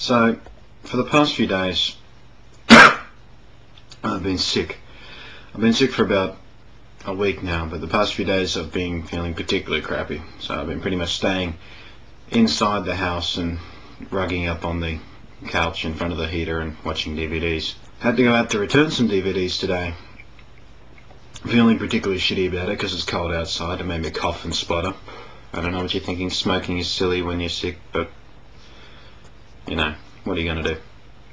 So, for the past few days, I've been sick. I've been sick for about a week now, but the past few days I've been feeling particularly crappy. So I've been pretty much staying inside the house and rugging up on the couch in front of the heater and watching DVDs. Had to go out to return some DVDs today. Feeling particularly shitty about it because it's cold outside. It made me cough and splutter. I don't know what you're thinking, smoking is silly when you're sick, but you know, what are you going to do?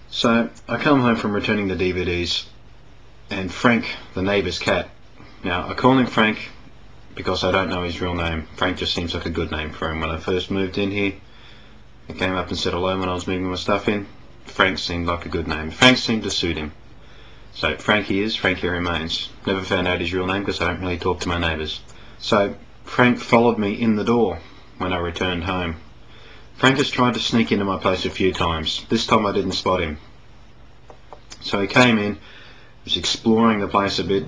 So I come home from returning the DVDs and Frank, the neighbour's cat. Now I call him Frank because I don't know his real name. Frank just seems like a good name for him. When I first moved in here, he came up and said hello when I was moving my stuff in. Frank seemed like a good name. Frank seemed to suit him. So Frank he is, Frank he remains. Never found out his real name because I don't really talk to my neighbours. So Frank followed me in the door when I returned home. Frank has tried to sneak into my place a few times. This time I didn't spot him. So he came in, was exploring the place a bit.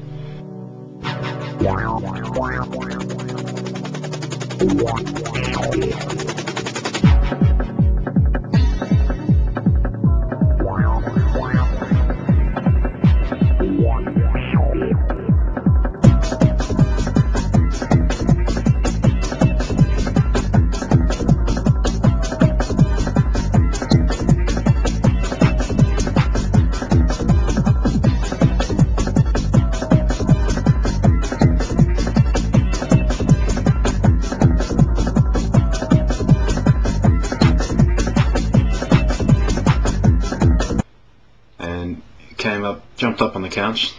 Came up, jumped up on the couch.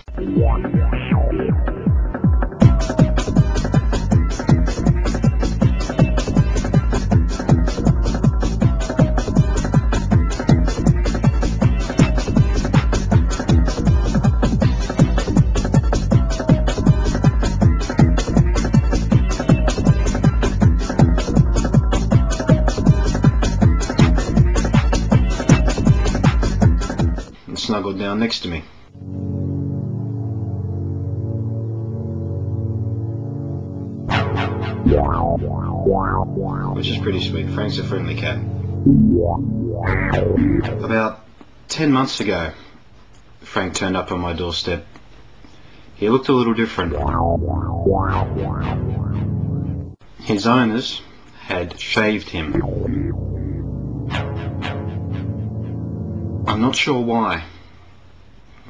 Snuggled down next to me. Which is pretty sweet. Frank's a friendly cat. About 10 months ago, Frank turned up on my doorstep. He looked a little different. His owners had shaved him. I'm not sure why.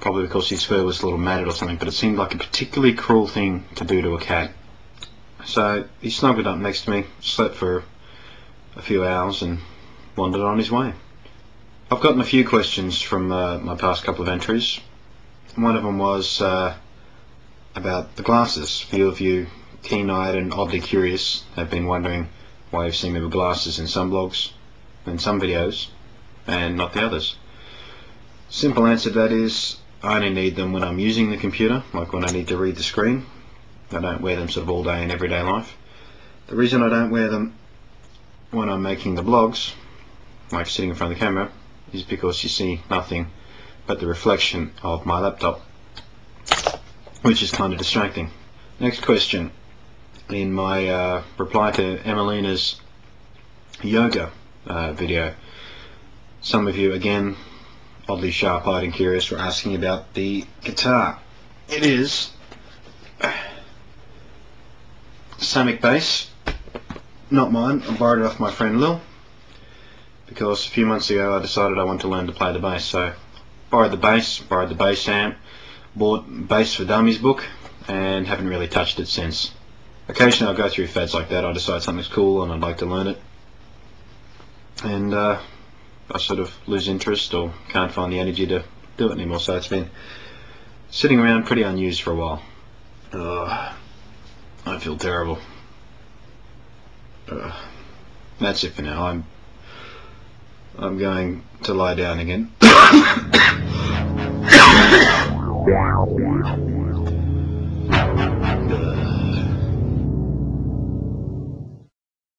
Probably because his fur was a little matted or something, but it seemed like a particularly cruel thing to do to a cat. So he snuggled up next to me, slept for a few hours and wandered on his way. I've gotten a few questions from my past couple of entries. One of them was about the glasses. A few of you, keen-eyed and oddly curious, have been wondering why you've seen me with glasses in some blogs, in some videos, and not the others. Simple answer to that is, I only need them when I'm using the computer, like when I need to read the screen. I don't wear them sort of all day in everyday life. The reason I don't wear them when I'm making the blogs, like sitting in front of the camera, is because you see nothing but the reflection of my laptop, which is kind of distracting. Next question. In my reply to Emelina's yoga video, some of you, again, oddly sharp-eyed and curious, were asking about the guitar. It is Samick bass, not mine. I borrowed it off my friend Lil because a few months ago I decided I wanted to learn to play the bass. So borrowed the bass amp, bought Bass for Dummies book, and haven't really touched it since. Occasionally I'll go through fads like that. I decide something's cool and I'd like to learn it, and I sort of lose interest or can't find the energy to do it anymore, so it's been sitting around pretty unused for a while. I feel terrible. That's it for now. I'm going to lie down again.